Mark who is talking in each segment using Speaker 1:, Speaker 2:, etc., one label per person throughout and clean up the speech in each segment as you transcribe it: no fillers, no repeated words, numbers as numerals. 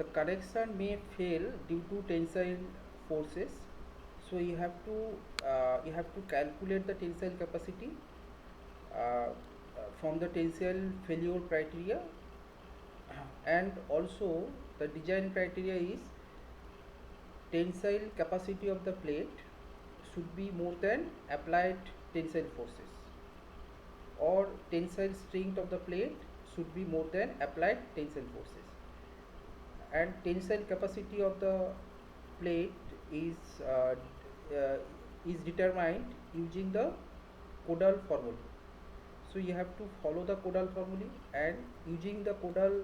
Speaker 1: the connection may fail due to tensile forces. So you have to calculate the tensile capacity from the tensile failure criteria, and also the design criteria is tensile capacity of the plate should be more than applied tensile forces, or tensile strength of the plate should be more than applied tensile forces, and tensile capacity of the plate uh, is determined using the Kodal formula. So you have to follow the Kodal formula, and using the Kodal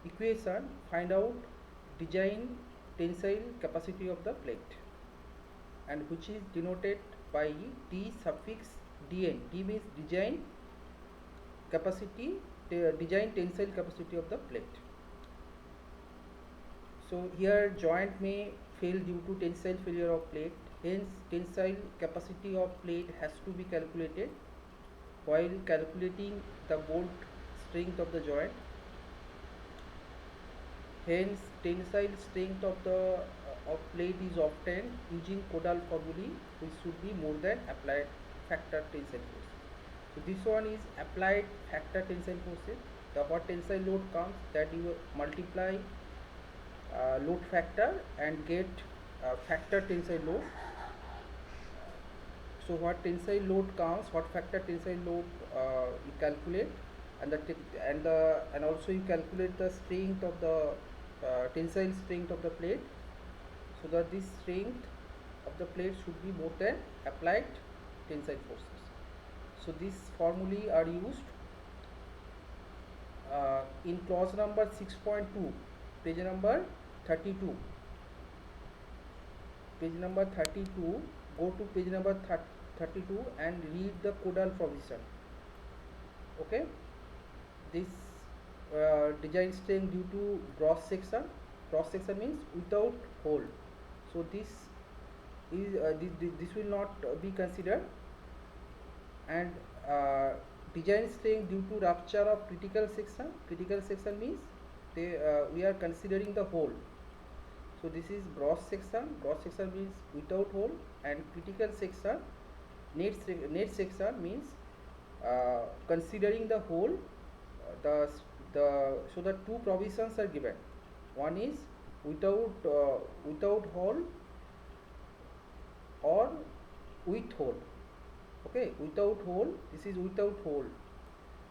Speaker 1: equation find out design tensile capacity of the plate, and which is denoted by T suffix Dn. D means design capacity, design tensile capacity of the plate. So here joint may fail due to tensile failure of plate, hence tensile capacity of plate has to be calculated while calculating the bolt strength of the joint. Hence tensile strength of the of plate is obtained using Kodal formulae, which should be more than applied factor tensile force. So this one is applied factor tensile forces. The what tensile load comes, that you multiply load factor and get factor tensile load. So what tensile load comes, what factor tensile load you calculate, and and also you calculate the strength of the tensile strength of the plate, so that this strength of the plate should be more than applied tensile forces. So these formulae are used in clause number 6.2, page number 32. Page number 32, go to page number 32 and read the Kodal provision. Okay, this design strength due to cross section means without hole. So this is this will not be considered, and design strength due to rupture of critical section means we are considering the hole. So this is gross section means without hole, and critical section, net section means considering the hole. So the two provisions are given. One is without hole or with hole. Okay, without hole, this is without hole,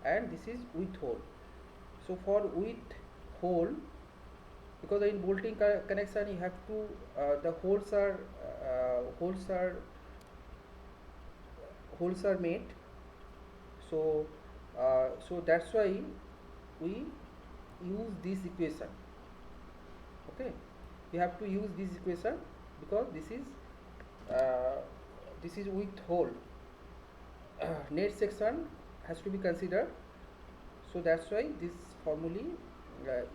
Speaker 1: and this is with hole. So for with hole, because in bolting connection you have to the holes are made. So so that's why we use this equation. Okay, we have to use this equation because this is with hole. Net section has to be considered, so that's why this formula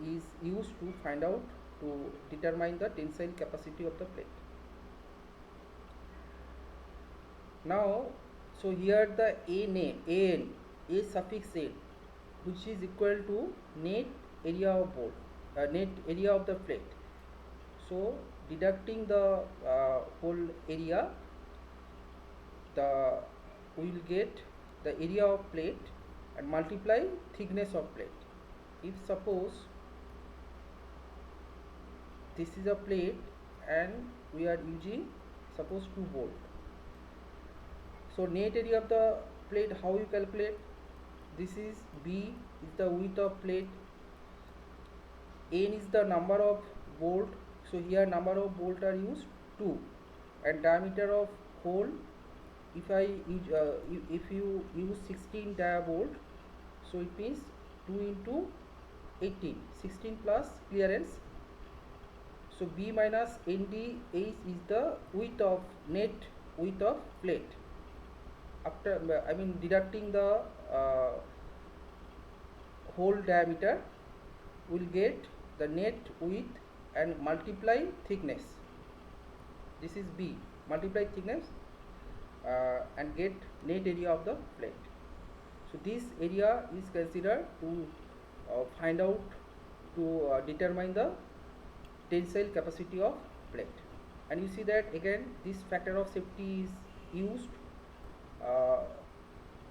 Speaker 1: is used to find out, to determine the tensile capacity of the plate. Now, so here the A suffix n, which is equal to net area of bolt, net area of the plate. So deducting the whole area, we will get the area of plate and multiply thickness of plate. If suppose this is a plate and we are using suppose 2 bolt, so net area of the plate, how you calculate? This is B is the width of plate, n is the number of bolt, so here number of bolt are used 2, and diameter of hole, if you use 16 dia bolt, so it means 2 into 18, 16 plus clearance. So B minus ND is the width of net width of plate. After deducting the hole diameter, will get the net width and multiply thickness. This is B, multiply thickness and get net area of the plate. So this area is considered to find out, to determine the tensile capacity of plate. And you see that again this factor of safety is used uh,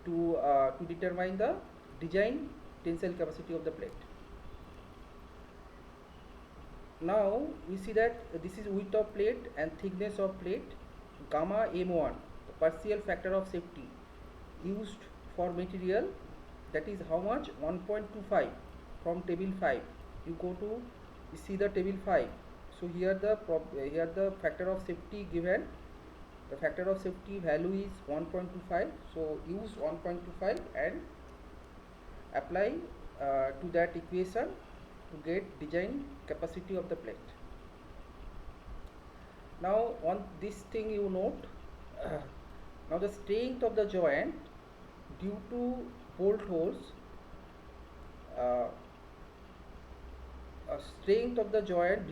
Speaker 1: to determine the design tensile capacity of the plate. Now we see that this is width of plate and thickness of plate. Gamma M1, the partial factor of safety used for material, that is how much, 1.25 from table 5. You go to, you see the table 5. So here the factor of safety given, the factor of safety value is 1.25. So use 1.25 and apply to that equation to get design capacity of the plate. Now on this thing you note, now the strength of the joint due to bolt holes, uh, strength of the joint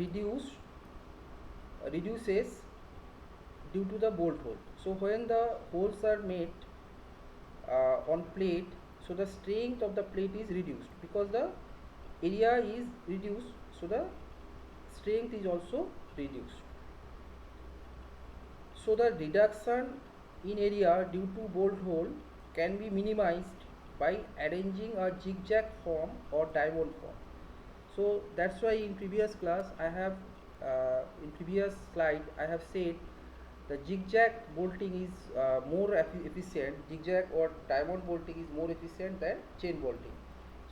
Speaker 1: reduces due to the bolt hole. So when the holes are made on plate, so the strength of the plate is reduced because the area is reduced, so the strength is also reduced. So the reduction in area due to bolt hole can be minimized by arranging a zigzag form or diamond form. So that's why in previous class I have in previous slide I have said the zigzag bolting is more efficient, zigzag or diamond bolting is more efficient than chain bolting.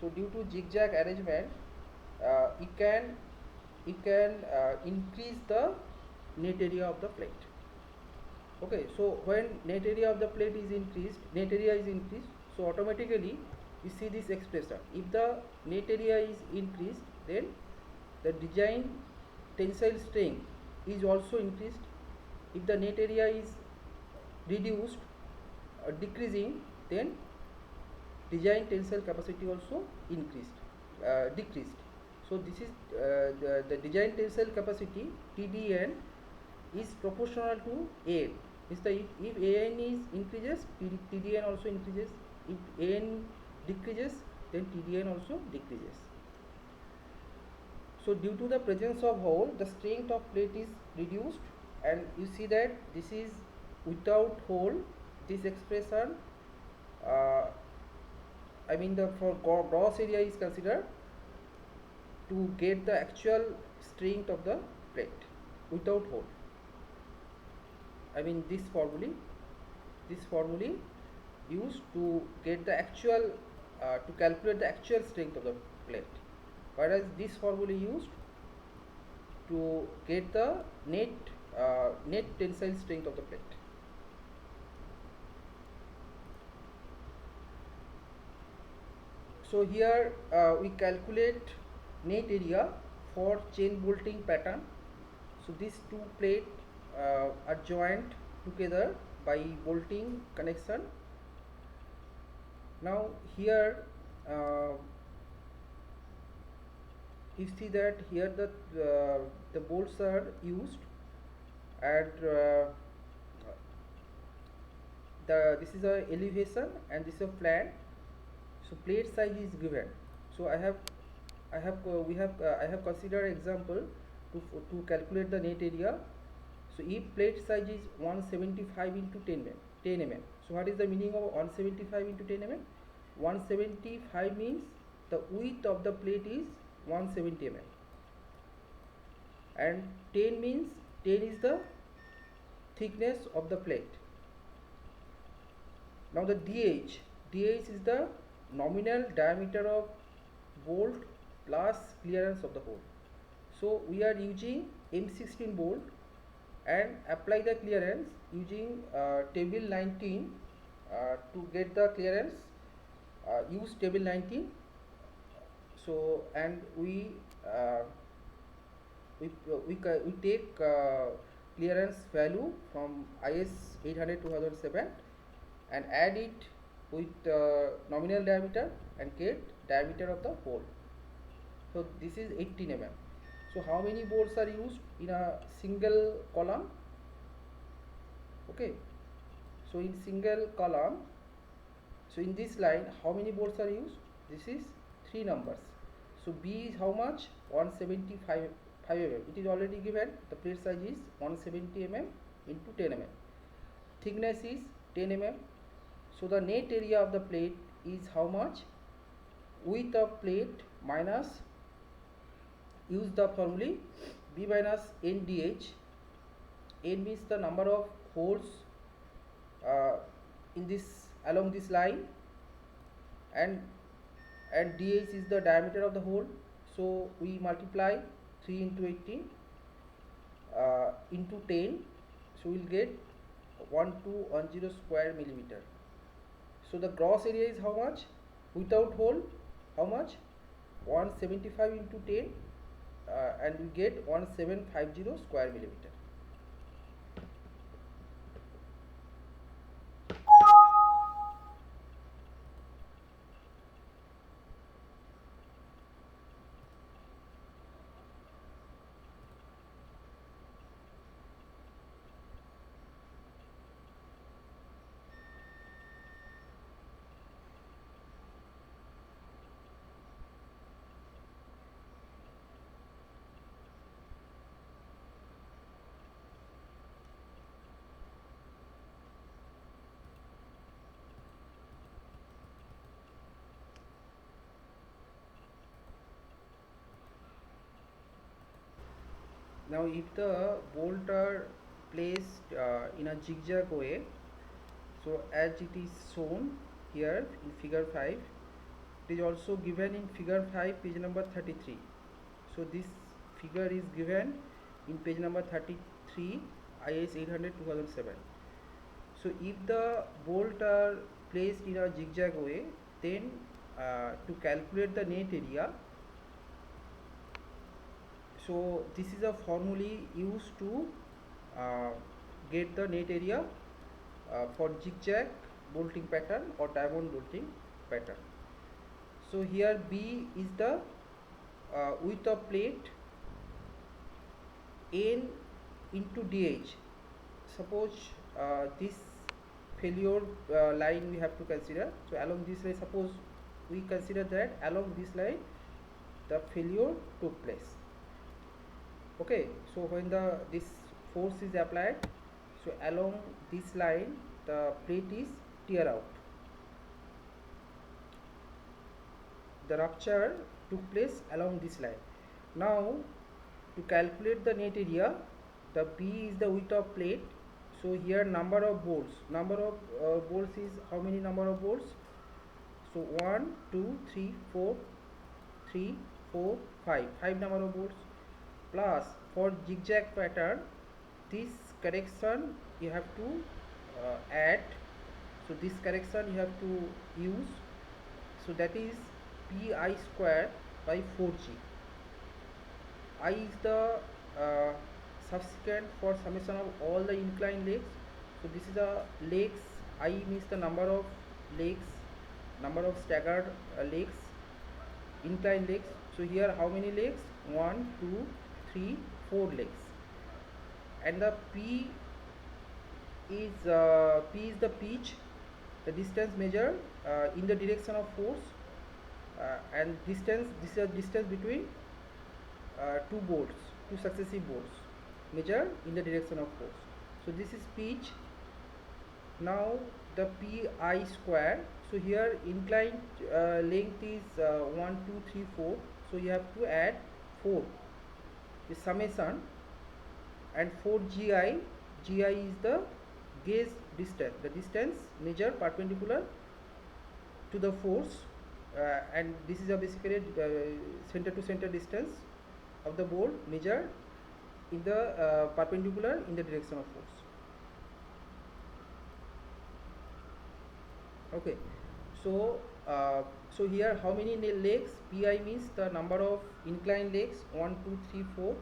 Speaker 1: So due to zigzag arrangement, it can increase the net area of the plate. Okay, so when net area of the plate is increased, so automatically you see this expression. If the net area is increased, then the design tensile strength is also increased. If the net area is reduced or decreasing, then design tensile capacity also decreased. So this is the design tensile capacity TDN is proportional to AN. If AN is increases, TDN also increases. If AN decreases, then TDN also decreases. So due to the presence of hole, the strength of plate is reduced, and you see that this is without hole. This expression, I mean the for gross area is considered to get the actual strength of the plate without hole. I mean this formulae used to get the actual to calculate the actual strength of the plate, whereas this formula used to get the net tensile strength of the plate. So here we calculate net area for chain bolting pattern. So these two plates are joined together by bolting connection. Now here you see that here the bolts are used, and this is a elevation and this is a flat. So plate size is given. So I have considered example to calculate the net area. So if plate size is 175 into 10 mm. So what is the meaning of 175 into 10 mm? 175 means the width of the plate is 170 mm, and 10 means 10 is the thickness of the plate. Now the DH is the nominal diameter of bolt plus clearance of the hole. So we are using M16 bolt and apply the clearance using table 19 to get the clearance. Use table 19. So and we take clearance value from IS 800/2007 and add it with nominal diameter and get diameter of the hole. So this is 18 mm. So how many bolts are used in a single column? Okay, so in single column, so in this line how many bolts are used? This is 3 numbers. So B is how much? 175 5 mm. It is already given. The plate size is 170 mm into 10 mm. Thickness is 10 mm. So the net area of the plate is how much? Width of plate minus, use the formula B minus NDH. N means the number of holes in this along this line, and dh is the diameter of the hole. So we multiply 3 into 18 into 10, so we will get 1210 square millimeter. So the gross area is how much? Without hole, how much? 175 into 10, and we get 1750 square millimeter. Now if the bolt are placed in a zigzag way, so as it is shown here in figure 5, it is also given in figure 5 page number 33. So this figure is given in page number 33 IS 800/2007. So if the bolt are placed in a zigzag way, then to calculate the net area, so this is a formula used to get the net area for zigzag bolting pattern or diamond bolting pattern. So here B is the width of plate, N into DH. Suppose this failure line we have to consider. So along this line, suppose we consider that along this line the failure took place. Okay, so when this force is applied, so along this line the plate is tear out. The rupture took place along this line. Now to calculate the net area, the B is the width of plate. So here number of bolts. Number of bolts is how many number of bolts? So 1, 2, 3, 4, 3, 4, 5. 5 number of bolts. Plus for zigzag pattern, this correction you have to add. So this correction you have to use. So that is pi square by 4g. I is the subsequent for summation of all the inclined legs. So this is the legs. I means the number of legs, number of staggered legs, inclined legs. So here how many legs? 1, 2, 3, 4 legs. And the P is the pitch, the distance measured in the direction of force, and distance, this is the distance between two bolts, two successive bolts measured in the direction of force. So this is pitch. Now the pi square. So here inclined length is 1, 2, 3, 4. So you have to add 4, the summation, and 4 gi. Gi is the gauge distance, the distance measured perpendicular to the force, and this is a basically center to center distance of the bolt measured in the perpendicular in the direction of force. Okay, so so here how many legs? Pi means the number of inclined legs, 1, 2, 3, 4,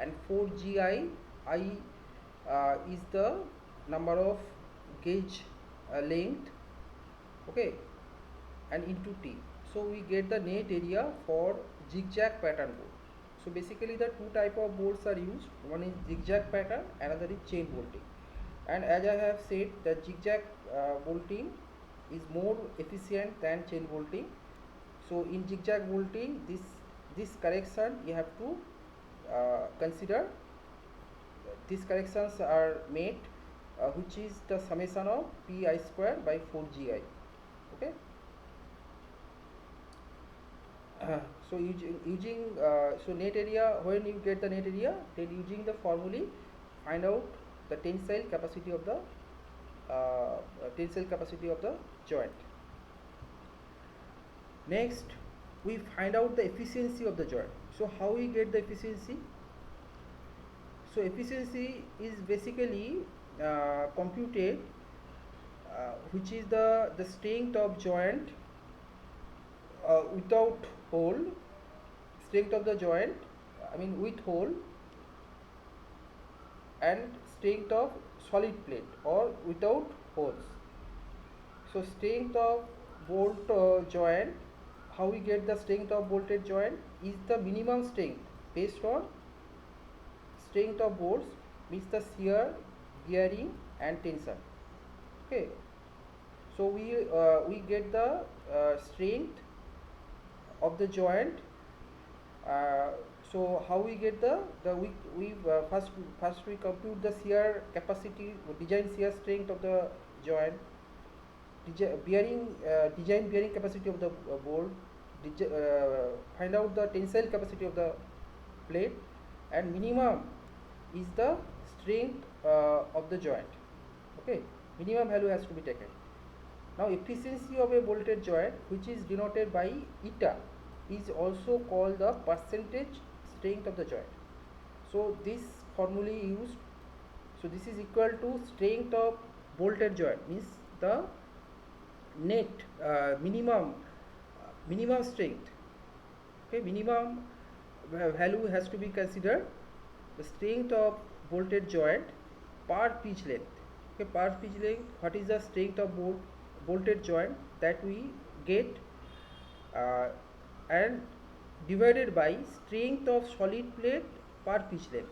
Speaker 1: and 4 gi. I is the number of gauge length. Okay, and into t. So we get the net area for zigzag pattern bolt. So basically the two type of bolts are used. One is zigzag pattern, another is chain bolting. And as I have said, the zigzag bolting is more efficient than chain bolting. So in zigzag bolting, this correction you have to consider these corrections are made, which is the summation of pi square by 4gi. Okay. So using so net area, when you get the net area, then using the formulae find out the tensile capacity of the joint. Next, we find out the efficiency of the joint. So how we get the efficiency? So efficiency is basically computed, which is the strength of joint without hole, strength of the joint, I mean with hole, and strength of solid plate or without holes. So strength of bolt joint, how we get the strength of bolted joint is the minimum strength based on strength of bolts, means the shear, bearing and tension. Okay. So we get the strength of the joint. So how we get the we first we compute the shear capacity, design shear strength of the joint, design bearing capacity of the bolt, find out the tensile capacity of the plate, and minimum is the strength of the joint. Okay, minimum value has to be taken. Now efficiency of a bolted joint, which is denoted by eta, is also called the percentage strength of the joint. So this formula used, so this is equal to strength of bolted joint, means the net minimum strength. Okay, minimum value has to be considered the strength of bolted joint per pitch length. Okay, per pitch length, what is the strength of bolted joint that we get, and divided by strength of solid plate per pitch length.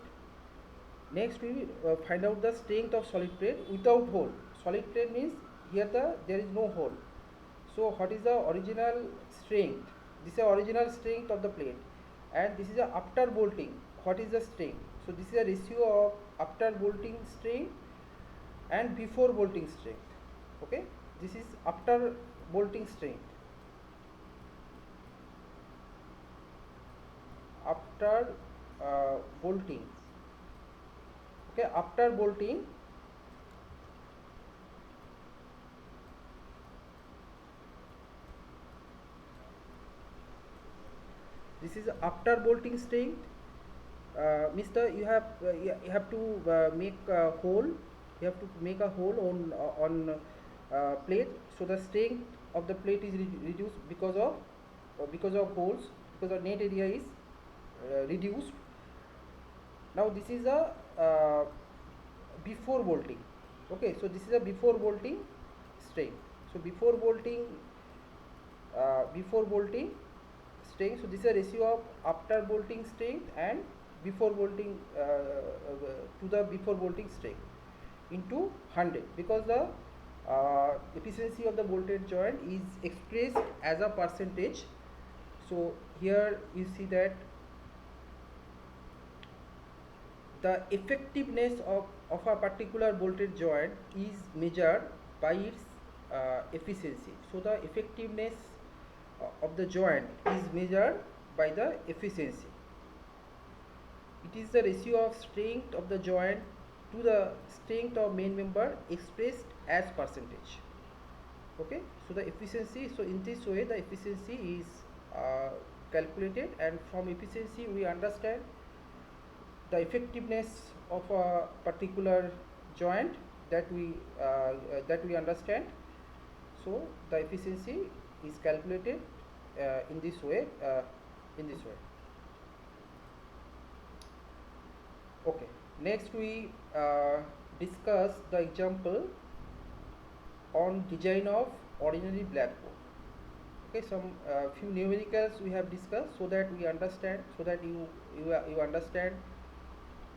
Speaker 1: Next we find out the strength of solid plate without hole. Solid plate means here there is no hole. So what is the original strength? This is the original strength of the plate, and this is the after bolting. What is the strength? So this is a ratio of after bolting strength and before bolting strength. Okay, this is after bolting strength. After bolting. Okay, after bolting, this is after bolting strength. Mister, you have to make a hole. You have to make a hole on plate, so the strength of the plate is reduced because of holes, because the net area is reduced. Now this is a before bolting. Okay, so this is a before bolting strength. So before bolting strength. So this is a ratio of after bolting strength and before bolting to the before bolting strength into 100, because the efficiency of the bolted joint is expressed as a percentage. So here you see that the effectiveness of a particular bolted joint is measured by its efficiency. So the effectiveness of the joint is measured by the efficiency. It is the ratio of strength of the joint to the strength of main member expressed as percentage. Okay, so the efficiency, so in this way the efficiency is calculated, and from efficiency we understand the effectiveness of a particular joint that we understand. So the efficiency is calculated in this way. Okay, next we discuss the example on design of ordinary blackboard. Okay, some few numericals we have discussed, so that we understand, so that you understand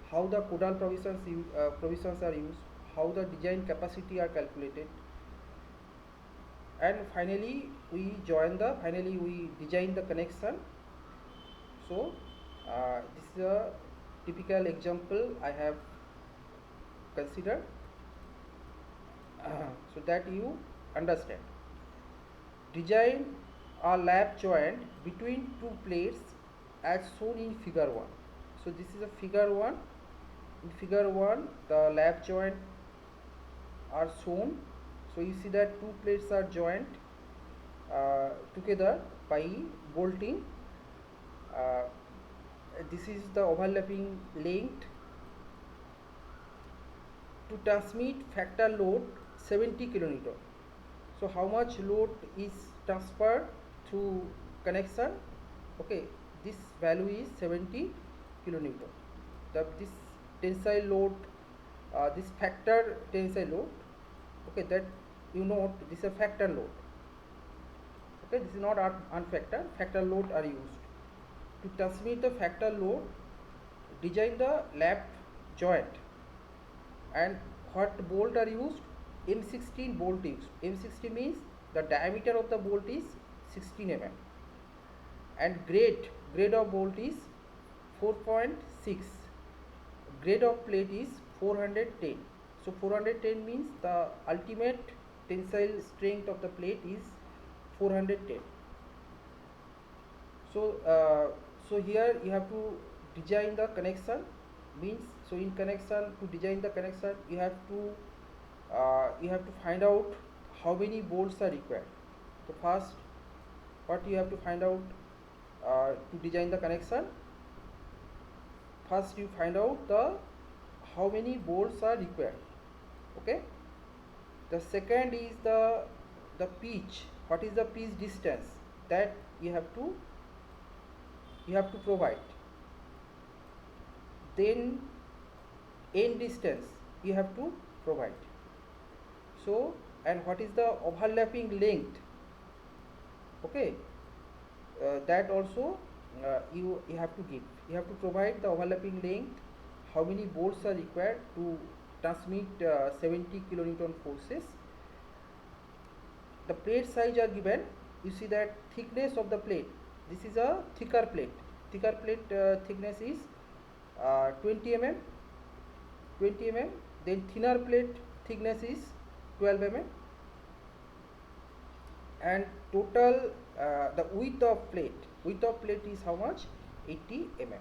Speaker 1: how the Codal provisions are used, how the design capacity are calculated, and finally we design the connection. So this is a typical example I have considered so that you understand. Design a lap joint between two plates as shown in figure 1. So this is a figure 1. In figure 1 the lap joint are shown. So you see that two plates are joined together by bolting. uh, this is the overlapping length to transmit factor load 70 kilonewton. So how much load is transferred through connection? Okay, this value is 70 kilonewton. This tensile load, this factor tensile load, okay, that you note this is a factor load. Okay, this is not unfactor. Factor load are used to transmit the factor load. Design the lap joint, and what bolt are used? M16 bolt used. M16 means the diameter of the bolt is 16 mm, and grade of bolt is 4.6. Grade of plate is 410. So 410 means the ultimate tensile strength of the plate is 410. So here you have to design the connection. Means, so in connection, to design the connection you have to find out how many bolts are required. So first, what you have to find out to design the connection? First you find out the how many bolts are required. Okay. The second is the pitch. What is the pitch distance that you have to provide? Then end distance you have to provide. So, and what is the overlapping length? Okay, that also you have to give. You have to provide the overlapping length, how many bolts are required to transmit 70 kilonewton forces. The plate size are given. You see that thickness of the plate, this is a thicker plate. Thicker plate thickness is 20 mm. Then thinner plate thickness is 12 mm, and total the width of plate is how much? 80 mm.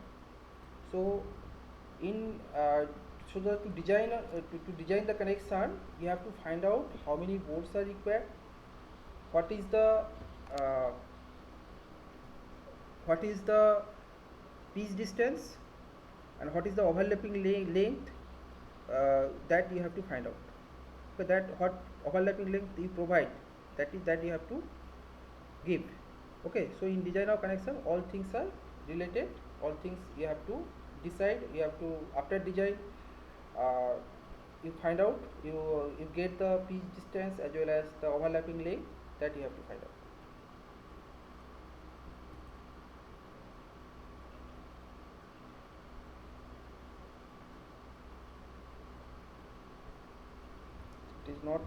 Speaker 1: So in so that to design the connection, you have to find out how many bolts are required, what is the pitch distance, and what is the overlapping length, that you have to find out. So that what overlapping length you provide, that you have to give. Okay, so in design of connection all things are related, all things you have to decide. You have to, after design, you find out, you get the pitch distance as well as the overlapping length, that you have to find out. It is not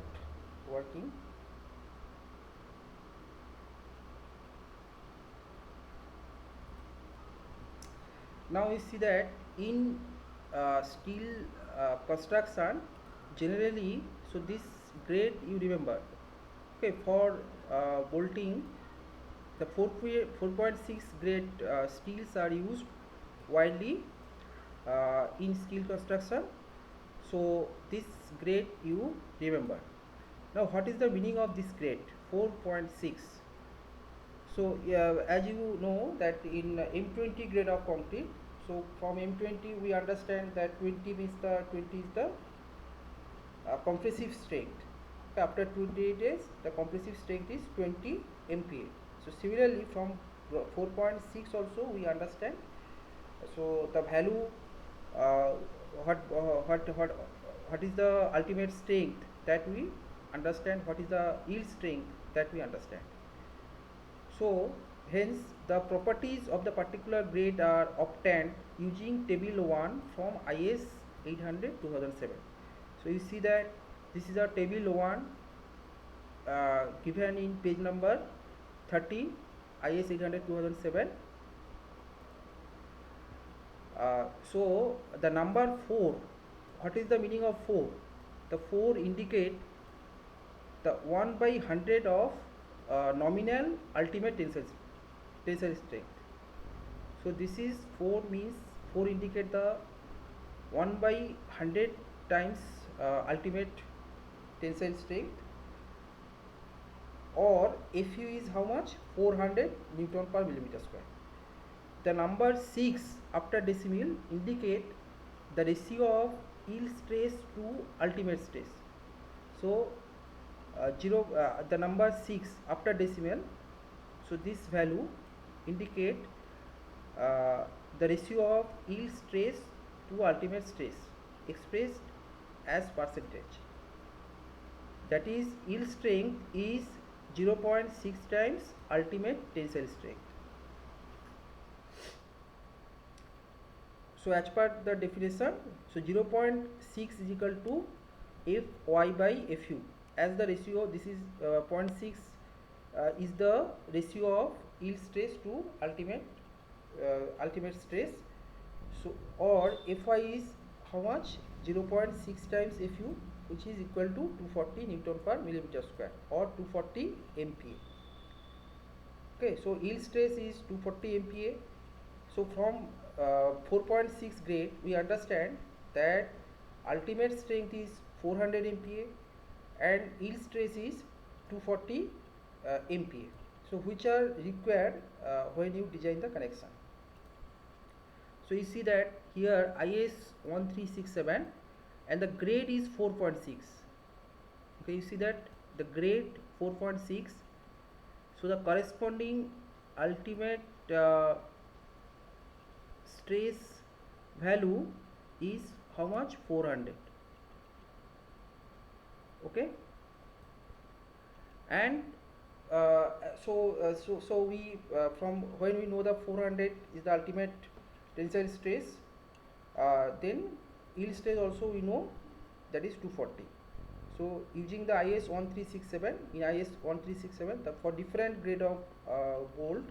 Speaker 1: working. Now you see that in steel construction generally, so this grade you remember. Okay, for bolting, the 4.6 grade steels are used widely in steel construction. So this grade you remember. Now what is the meaning of this grade 4.6? So as you know that in M20 grade of concrete, so from M20 we understand that 20 means the 20 is the compressive strength. After 28 days the compressive strength is 20 MPa. So similarly from 4.6 also we understand. So the value, what is the ultimate strength, that we understand. What is the yield strength, that we understand. So hence the properties of the particular grade are obtained using table 1 from IS 800 2007. So you see that this is a table 1 given in page number 30, IS 800 2007. So the number 4, what is the meaning of 4? The 4 indicate the 1 by 100 of nominal ultimate tensile strength. So this is 4 means 4 indicate the 1 by 100 times ultimate tensile strength, or Fu is how much? 400 Newton per millimeter square. The number 6 after decimal indicate the ratio of yield stress to ultimate stress. So the number 6 after decimal, so this value indicate the ratio of yield stress to ultimate stress expressed as percentage. That is, yield strength is 0.6 times ultimate tensile strength. So as per the definition, so 0.6 is equal to Fy by Fu. As the ratio, this is 0.6 is the ratio of yield stress to ultimate stress. So or Fy is how much? 0.6 times Fu, which is equal to 240 Newton per millimeter square or 240 MPa. Okay, so yield stress is 240 MPa. So from 4.6 grade, we understand that ultimate strength is 400 MPa and yield stress is 240 MPa. So which are required when you design the connection. So you see that here IS 1367 and the grade is 4.6. Okay, you see that the grade 4.6. So the corresponding ultimate stress value is how much? 400. Okay, and so we from when we know the 400 is the ultimate tensile stress, then yield stress also we know, that is 240. So using the IS 1367, in IS 1367 for different grade of bolt,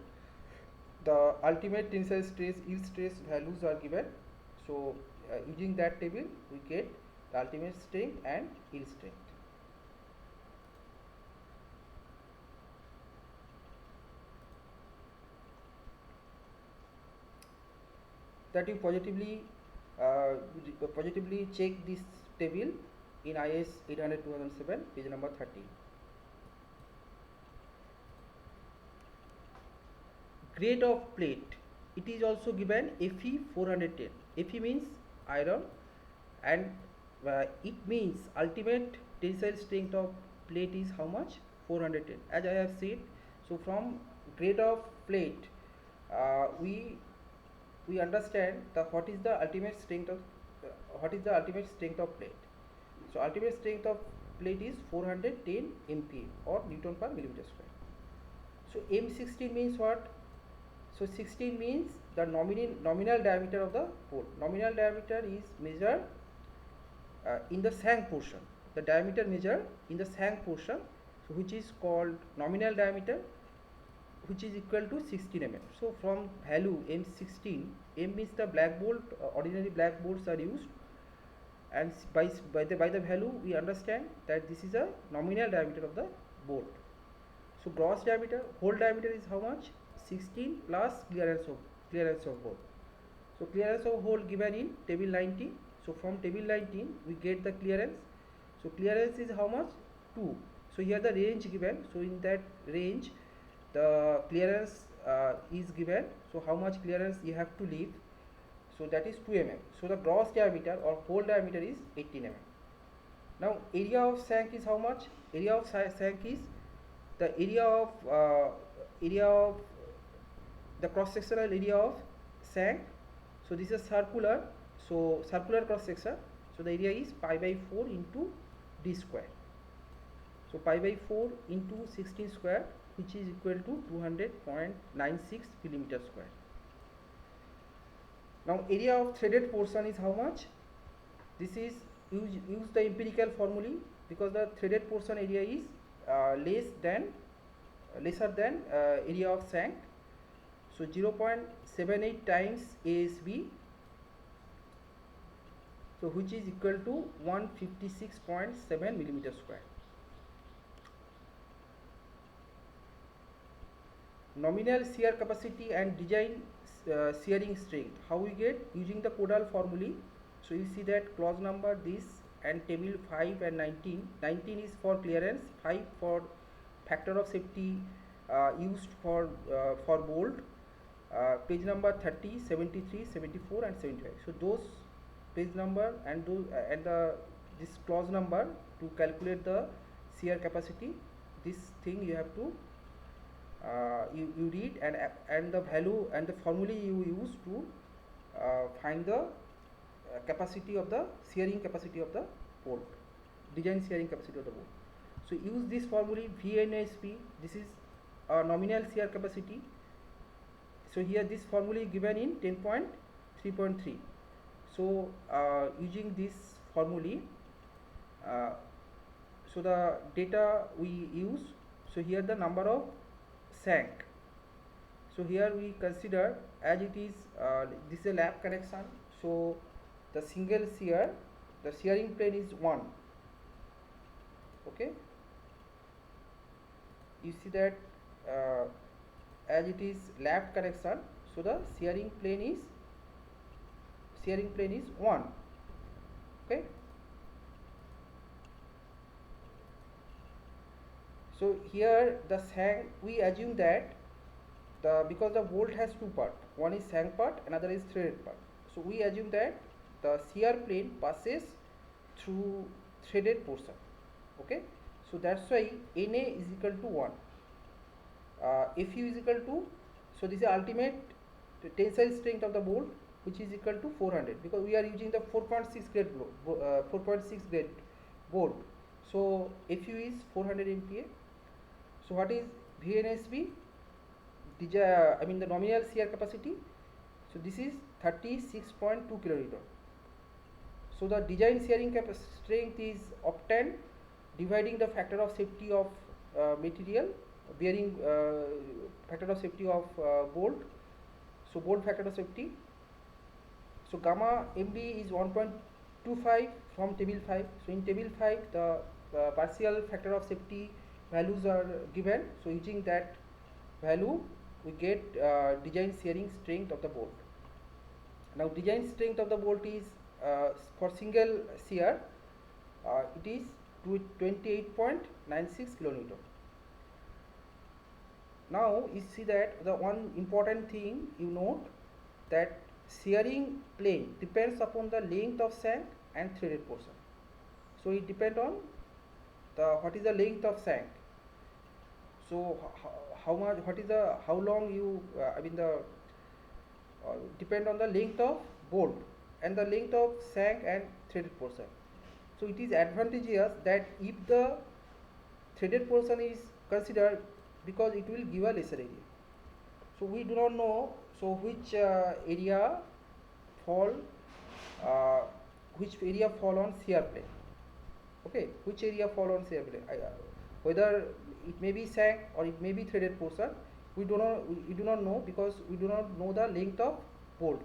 Speaker 1: the ultimate tensile stress, yield stress values are given. So using that table we get the ultimate strength and yield strength. That you positively check this table in IS 800/2007, page number 30. Grade of plate, it is also given Fe 410. Fe means iron, and it means ultimate tensile strength of plate is how much? 410, as I have said. So from grade of plate, we understand what is the ultimate strength of plate. So ultimate strength of plate is 410 MPa or Newton per millimeter square. So M16 means what? So 16 means the nominal diameter of the hole. Nominal diameter is measured in the shank portion. The diameter measured in the shank portion, so which is called nominal diameter, which is equal to 16 mm. So from value M16, M means the black bolt, ordinary black bolts are used, and by the value we understand that this is a nominal diameter of the bolt. So gross diameter, hole diameter is how much? 16 plus clearance of hole. So clearance of hole given in table 19. So from table 19 we get the clearance. So clearance is how much? 2. So here the range given. So in that range the clearance is given. So how much clearance you have to leave? So that is 2 mm. So the gross diameter or hole diameter is 18 mm. Now area of shank is how much? Area of shank is the area of the cross sectional area of shank. So this is circular. So circular cross section. So the area is pi by 4 into d square. So pi by 4 into 16 square, which is equal to 200.96 millimeter square. Now area of threaded portion is how much? This is use the empirical formula, because the threaded portion area is lesser than area of shank. So 0.78 times ASB so which is equal to 156.7 millimeter square. Nominal shear capacity and design shearing strength, how we get? Using the Codal formulae. So you see that clause number this and table 5 and 19. 19 is for clearance, 5 for factor of safety used for bolt, page number 30, 73, 74 and 75. So those page number and those this clause number to calculate the shear capacity, this thing you have to you read, and the value and the formula you use to find the capacity of the shearing capacity of the bolt, design shearing capacity of the bolt. So use this formula VNSP. This is nominal shear capacity. So here this formula is given in 10.3.3. So using this formula, so the data we use, so here the number of shank. So here we consider, as it is this is a lap connection, so the single shear, the shearing plane is 1. Okay, you see that as it is lap connection, so the shearing plane is 1. Okay, so here the shank, we assume that because the bolt has two parts, one is shank part, another is threaded part. So we assume that the shear plane passes through threaded portion. Okay, so that's why Na is equal to 1. Fu is equal to, so this is ultimate tensile strength of the bolt, which is equal to 400, because we are using the 4.6 grade 4.6 grade bolt. So Fu is 400 MPa. So what is VNSB? I mean the nominal shear capacity. So this is 36.2 kilonewton. So the design shearing strength is obtained dividing the factor of safety of material, bearing factor of safety of bolt. So bolt factor of safety. So gamma MB is 1.25 from table 5. So in table 5 the partial factor of safety values are given. So using that value we get design shearing strength of the bolt. Now design strength of the bolt is for single shear it is 28.96 kilonewton. Now you see that the one important thing you note, that shearing plane depends upon the length of shank and threaded portion. So it depends on what is the length of shank. So how much, what is the, how long you I mean the depend on the length of bolt and the length of shank and threaded portion. So it is advantageous that if the threaded portion is considered, because it will give a lesser area. So we do not know, so which area fall on shear plane. Okay, which area fall on shear plane, whether it may be shank or it may be threaded portion, we do not know, because we do not know the length of bolt.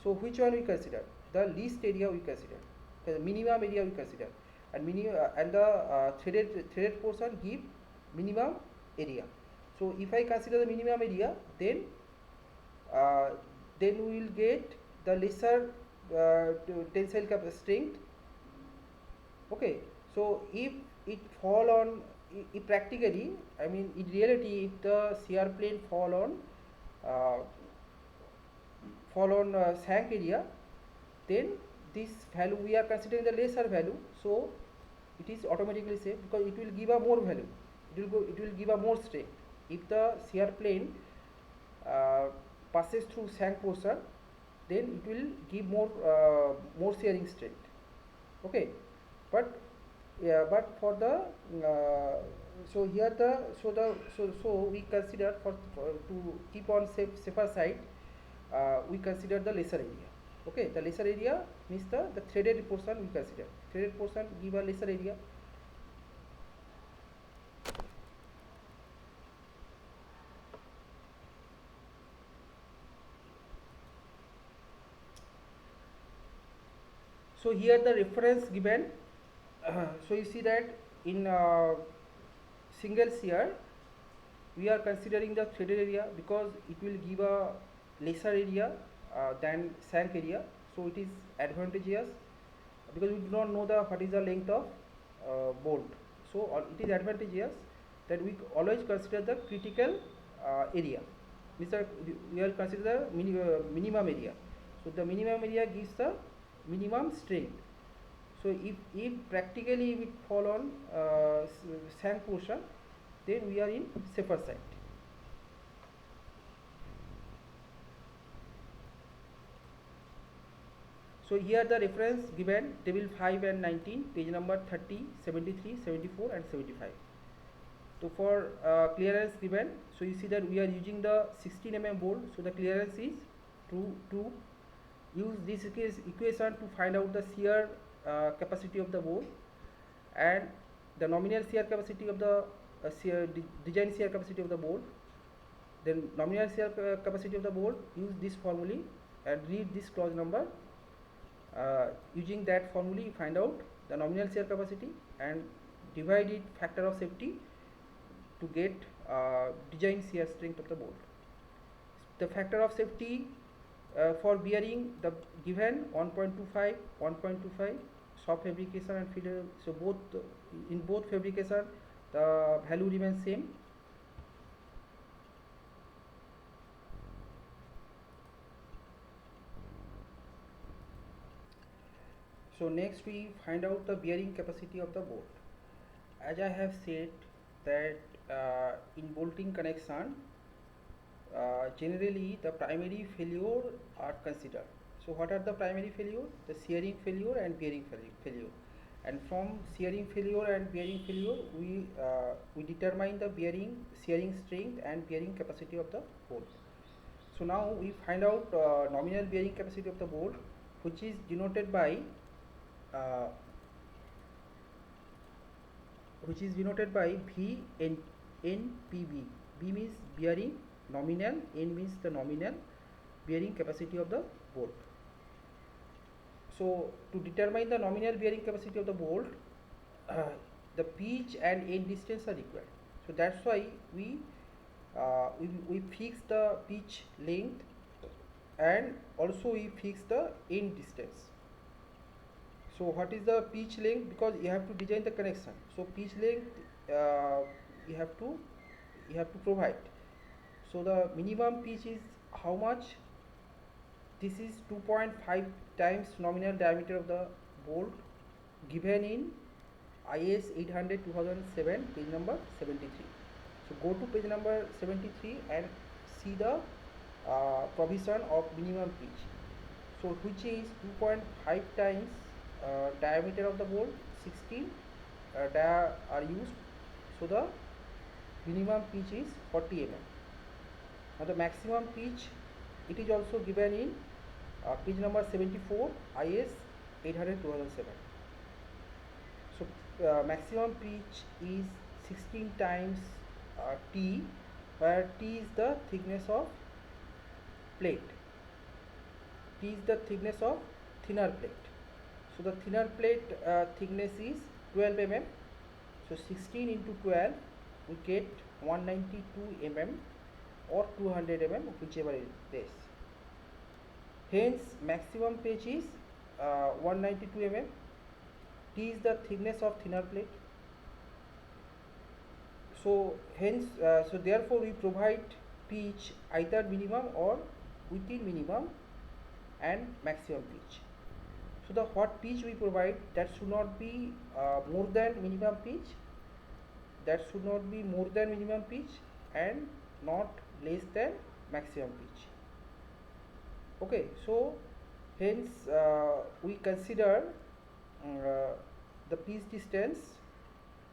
Speaker 1: So which one we consider? The least area we consider, the minimum area we consider, and the threaded portion give minimum area. So if I consider the minimum area, then we will get the lesser tensile strength. Okay, so if it fall on, if practically, I mean in reality, if the shear plane fall on shank area, then this value we are considering the lesser value, so it is automatically safe, because it will give a more value, it will give a more strength. If the shear plane passes through shank portion, then it will give more shearing strength. Okay, but for the so here so we consider for to keep on safer side, we consider the lesser area. Okay, the lesser area means the threaded portion we consider. Threaded portion give a lesser area. So here the reference given. So you see that in single shear we are considering the threaded area because it will give a lesser area than shank area, so it is advantageous because we do not know the what is the length of bolt. So it is advantageous that we always consider the critical area. Mr. We will consider the minimum area. So the minimum area gives the minimum strength. So if practically we fall on shank portion, then we are in safer side. So here the reference given, table 5 and 19, page number 30, 73, 74 and 75. So for clearance given, so you see that we are using the 16 mm bolt, so the clearance is to use this equation to find out the shear capacity of the bolt and the nominal shear capacity of the design shear capacity of the bolt. Then nominal shear capacity of the bolt, use this formula and read this clause number. Using that formula you find out the nominal shear capacity and divide it factor of safety to get design shear strength of the bolt. The factor of safety for bearing the given 1.25, 1.25, soft fabrication and field. So both in both fabrication the value remains same. So next we find out the bearing capacity of the bolt. As I have said that in bolting connection generally the primary failure are considered. So what are the primary failure? The shearing failure and bearing failure. And from shearing failure and bearing failure we determine the bearing shearing strength and bearing capacity of the bolt. So now we find out nominal bearing capacity of the bolt, which is denoted by V N NPB. B means bearing nominal, N means the nominal bearing capacity of the bolt. So to determine the nominal bearing capacity of the bolt, the pitch and end distance are required. So that's why we fix the pitch length and also we fix the end distance. So what is the pitch length? Because you have to design the connection. So pitch length you have to provide. So the minimum pitch is how much? This is 2.5 times nominal diameter of the bolt given in IS 800/2007, page number 73. So go to page number 73 and see the provision of minimum pitch. So which is 2.5 times diameter of the bolt, 16 dia are used. So the minimum pitch is 40 mm. Now the maximum pitch, it is also given in page number 74, IS 800/2007. So maximum pitch is 16 times T, where T is the thickness of plate. T is the thickness of thinner plate. So the thinner plate thickness is 12 mm. So 16 into 12 we get 192 mm or 200 mm, whichever is this. Hence maximum pitch is 192 mm. T is the thickness of thinner plate. So hence so therefore we provide pitch either minimum or within minimum and maximum pitch. So the what pitch we provide, that should not be more than minimum pitch, that should not be more than minimum pitch and not less than maximum pitch. Okay, so hence we consider the pitch distance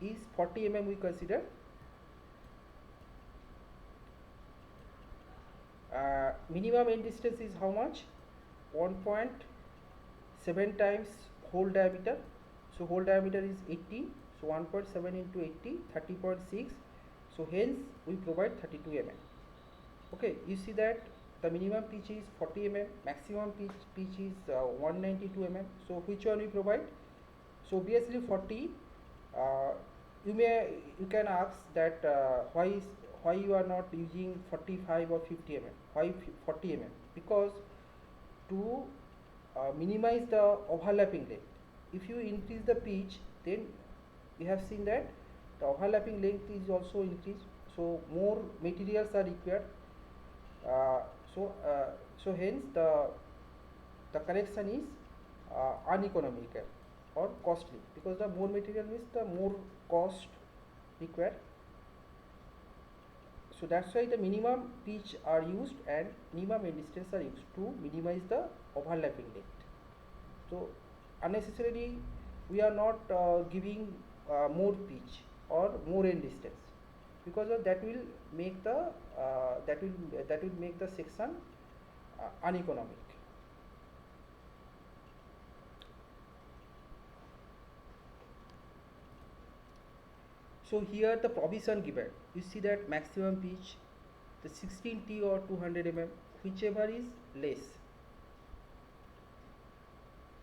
Speaker 1: is 40 mm we consider. Minimum end distance is how much? 1.7 times hole diameter. So hole diameter is 80. So 1.7 into 80, 30.6. So hence we provide 32 mm. Okay, you see that the minimum pitch is 40 mm, maximum pitch is 192 mm. So which one we provide? So obviously 40. Uh, you can ask that why you are not using 45 or 50 mm? Why 40 mm? Because to minimize the overlapping length. If you increase the pitch, then we have seen that the overlapping length is also increased. So more materials are required. Uh, so uh, so hence the connection is uneconomical or costly, because the more material means the more cost required. So that's why the minimum pitch are used and minimum end distance are used to minimize the overlapping length. So unnecessarily we are not giving more pitch or more end distance, because of that will make the that will make the section uneconomic. So here the provision given, you see that maximum pitch, the 16T or 200 mm, whichever is less.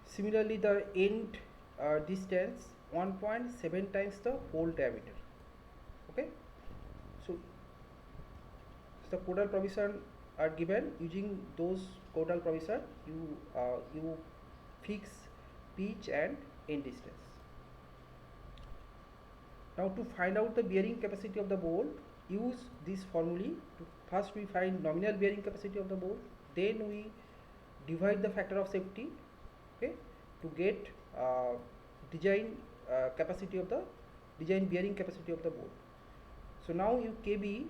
Speaker 1: Similarly, the end distance 1.7 times the hole diameter. Okay, so the codal provision are given. Using those codal provision, you fix pitch and end distance. Now to find out the bearing capacity of the bolt, use this formulae. First we find nominal bearing capacity of the bolt, then we divide the factor of safety, okay, to get design capacity of the design bearing capacity of the bolt. So now you KB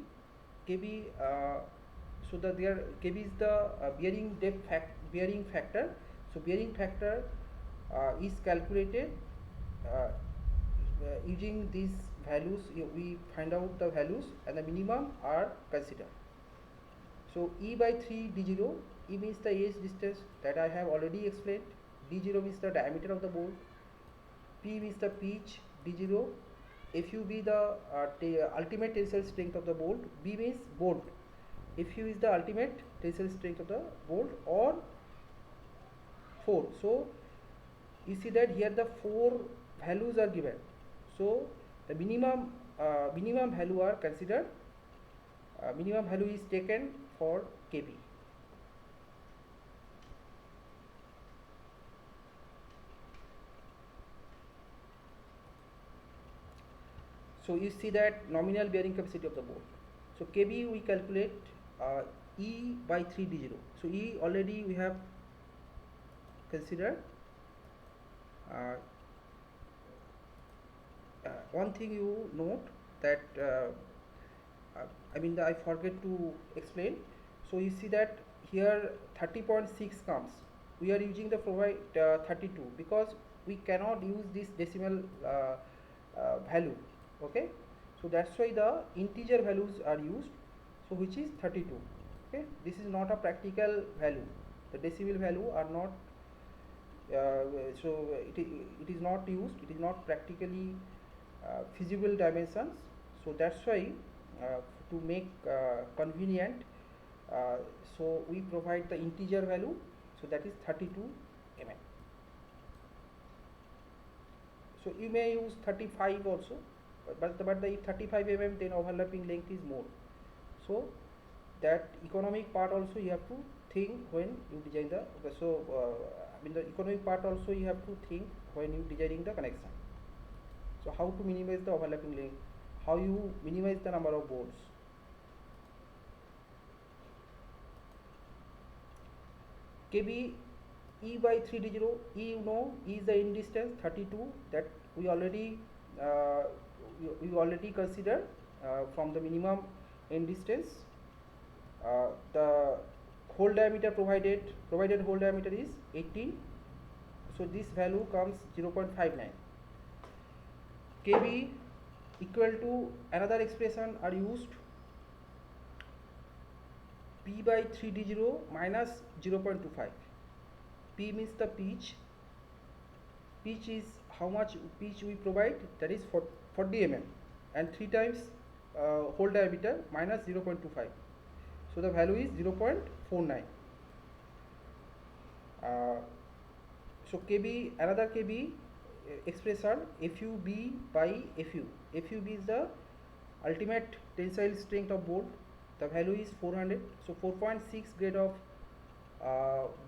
Speaker 1: so the there KB is the bearing depth bearing factor. So bearing factor is calculated using these values. We find out the values and the minimum are considered. So E by 3 D0, E means the edge distance that I have already explained, D0 means the diameter of the bolt, P means the pitch, D0, Fu be the ultimate tensile strength of the bolt, B means bolt, Fu is the ultimate tensile strength of the bolt, or 4. So you see that here the 4 values are given. So the minimum value are considered. Minimum value is taken for KB. So you see that nominal bearing capacity of the bolt. So KB we calculate E by 3 D0. So E already we have considered. One thing you note that I forget to explain. So you see that here 30.6 comes. We are using the provide 32 because we cannot use this decimal value. Okay, so that's why the integer values are used. So which is 32. Okay, this is not a practical value. The decimal value are not. So it is not used. It is not practically feasible dimensions. So that's why to make convenient, so we provide the integer value. So that is 32 mm. So you may use 35 also, but the 35 mm, then overlapping length is more. So that economic part also you have to think when you design the the economic part also you have to think when you designing the connection. So how to minimize the overlapping length, how you minimize the number of bolts. KB E by 3D0, E you know, E is the end distance 32, that we already considered from the minimum end distance. The hole diameter provided hole diameter is 18, so this value comes 0.59. KB equal to another expression are used, P by 3D0 minus 0.25. P means the pitch. Pitch is how much pitch we provide, that is 40 mm, and 3 times hole diameter minus 0.25. So the value is 0.49. So KB, another KB expression, FUB by FU. FUB is the ultimate tensile strength of bolt. The value is 400. So 4.6 grade of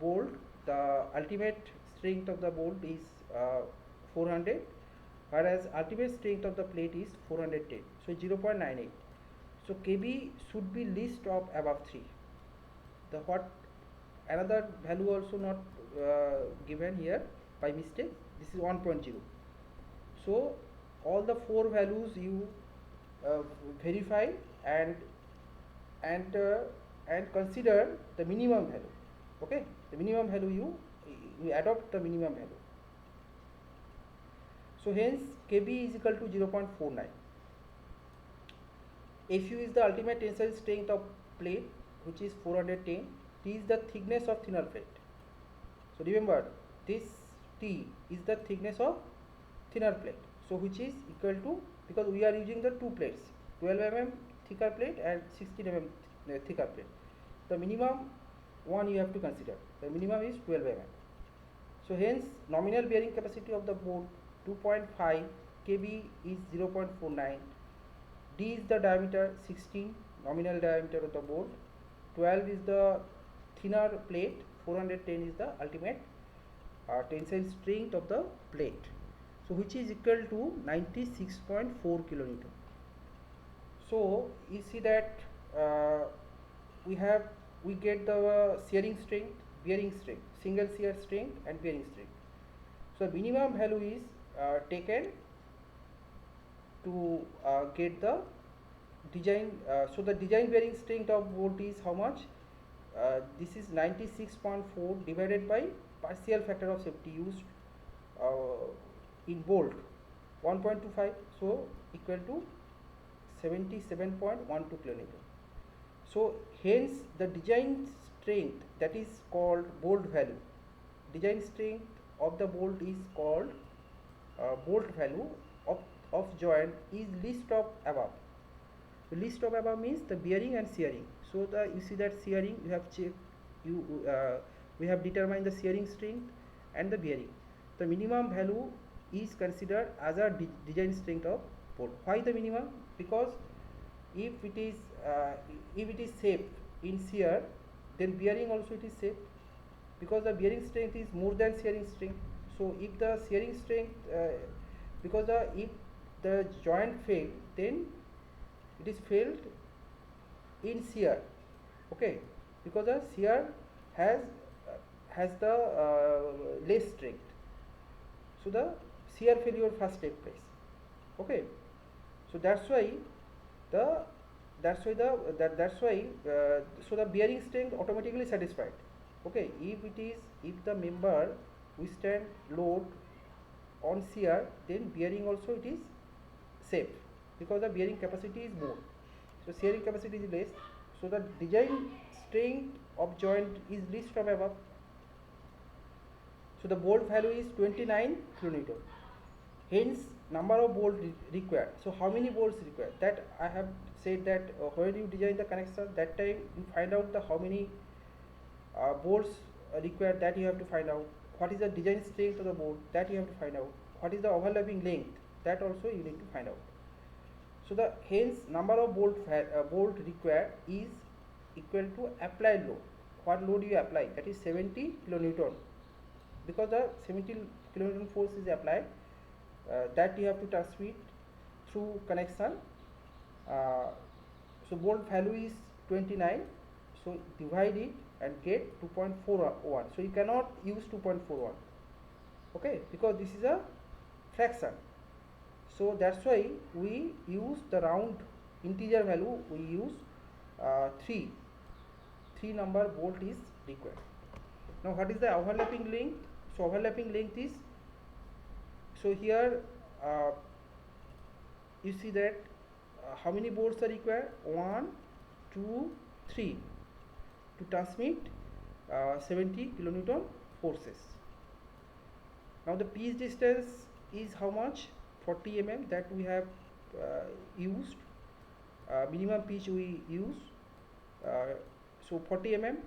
Speaker 1: bolt, the ultimate strength of the bolt is 400, whereas ultimate strength of the plate is 410. So 0.98. So KB should be least of above 3. The what another value also not given here by mistake. This is 1.0. So all the four values you verify and and uh, and consider the minimum value. Okay, the minimum value you adopt the minimum value. So hence KB is equal to 0.49. Fu is the ultimate tensile strength of plate, which is 410. T is the thickness of thinner plate. So remember, this T is the thickness of thinner plate. So which is equal to, because we are using the two plates, 12 mm thicker plate and 16 mm thicker plate. The minimum one you have to consider. The minimum is 12 mm. So hence nominal bearing capacity of the bolt 2.5, KB is 0.49. D is the diameter 16, nominal diameter of the bolt. 12 is the thinner plate, 410 is the ultimate tensile strength of the plate. So which is equal to 96.4 kilonewton. So you see that we get the shearing strength, bearing strength, single shear strength and bearing strength. So minimum value is taken to get the design. So the design bearing strength of bolt is how much? This is 96.4 divided by partial factor of safety used in bolt 1.25, so equal to 77.12 kilonewton. So hence the design strength, that is called bolt value. Design strength of the bolt is called bolt value of joint is least of above. The least of above means the bearing and shearing. So the you see that shearing you have checked, we have determined the shearing strength and the bearing. The minimum value is considered as a design strength of bolt. Why the minimum? Because if it is safe in shear, then bearing also it is safe, because the bearing strength is more than shearing strength. So if the shearing strength, if the joint fail, then it is failed in shear. Okay, because the shear has the less strength. So the shear failure first take place. Okay, so that's why so the bearing strength automatically satisfied. Okay, if the member withstand load on shear, then bearing also it is safe, because the bearing capacity is more. So shearing capacity is less. So the design strength of joint is least from above. So the bolt value is 29 kilonewton. Hence number of bolts required. So how many bolts required? That I have said that when you design the connection, that time you find out the how many bolts required, that you have to find out. What is the design strength of the bolt, that you have to find out. What is the overlapping length, that also you need to find out. So the hence number of bolt required is equal to applied load. What load you apply, that is 70 kilonewton, because the 70 kilonewton force is applied, that you have to transmit through connection. So bolt value is 29, so divide it and get 2.41. So you cannot use 2.41, okay, because this is a fraction. So that's why we use the round integer value. We use 3 number bolt is required. Now what is the overlapping length? So overlapping length is, so here you see that how many bolts are required? 1, 2, 3 to transmit 70 kilonewton forces. Now the pitch distance is how much? 40 mm, that we have used. Minimum pitch we use so 40 mm.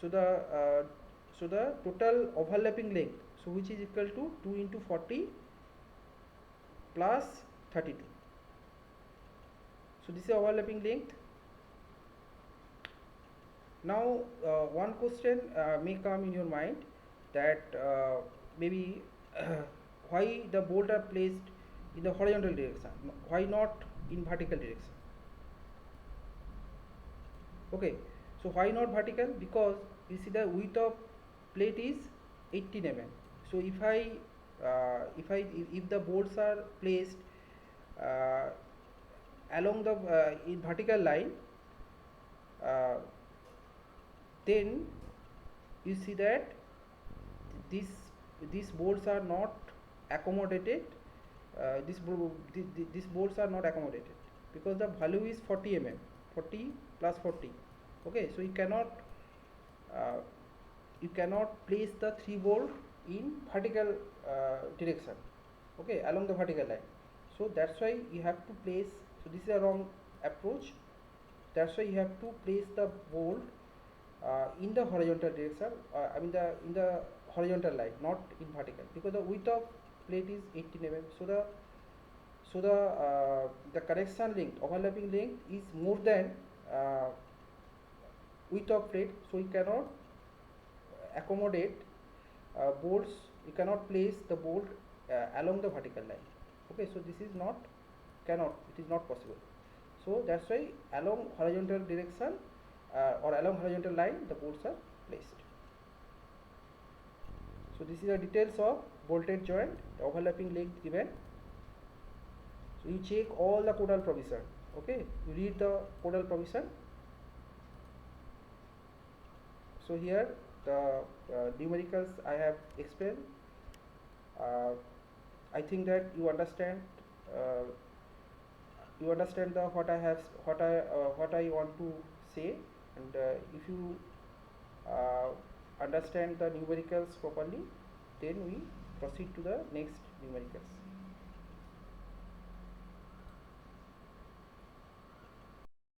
Speaker 1: So the total overlapping length, so which is equal to 2 into 40 plus 32. So this is overlapping length. Now one question may come in your mind that maybe why the bolt are placed in the horizontal direction, why not in vertical direction? Okay, so why not vertical? Because you see the width of plate is 18 mm. So if the bolts are placed uh, along the in vertical line, uh, then you see that these these bolts are not accommodated. These bolts are not accommodated because the value is 40 mm, 40 plus 40. Okay, so uh, you cannot place the 3 bolt in vertical direction, okay, along the vertical line. So that's why you have to place, so this is a wrong approach. That's why you have to place the bolt in the horizontal direction, I mean in the horizontal line, not in vertical, because the width of plate is 18 mm. So the connection length, overlapping length is more than uh, width of plate, so you cannot accommodate bolts, you cannot place the bolt along the vertical line. Okay, so this is not, cannot, it is not possible. So that's why along horizontal direction or along horizontal line the bolts are placed. So this is the details of bolted joint, the overlapping length given. So you check all the codal provision, okay, you read the codal provision. So here the numericals I have explained. I think that you understand the what I want to say, and if you understand the numericals properly, then we proceed to the next numericals.